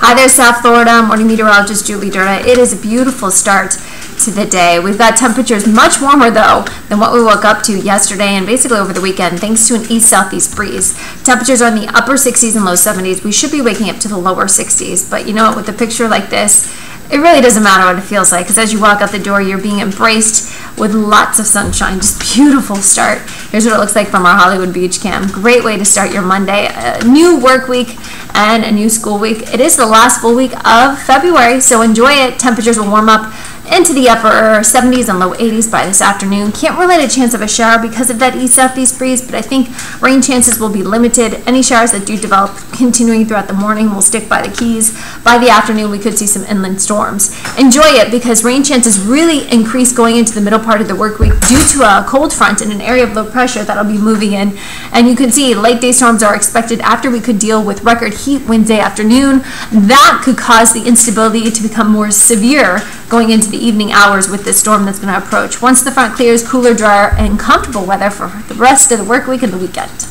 Hi there, South Florida. Morning meteorologist Julie Durda. It is a beautiful start to the day. We've got temperatures much warmer, though, than what we woke up to yesterday and basically over the weekend, thanks to an east-southeast breeze. Temperatures are in the upper 60s and low 70s. We should be waking up to the lower 60s, but you know what, with a picture like this, it really doesn't matter what it feels like, because as you walk out the door, you're being embraced with lots of sunshine. Just beautiful start. Here's what it looks like from our Hollywood Beach cam. Great way to start your Monday. A new work week and a new school week. It is the last full week of February, so enjoy it. Temperatures will warm up into the upper 70s and low 80s by this afternoon. Can't rule out a chance of a shower because of that east-southeast breeze, but I think rain chances will be limited. Any showers that do develop continuing throughout the morning will stick by the Keys. By the afternoon, we could see some inland storms. Enjoy it because rain chances really increase going into the middle part of the work week due to a cold front in an area of low pressure that'll be moving in. And you can see late day storms are expected after we could deal with record heat Wednesday afternoon. That could cause the instability to become more severe going into the evening hours with this storm that's going to approach. Once the front clears, cooler, drier, and comfortable weather for the rest of the work week and the weekend.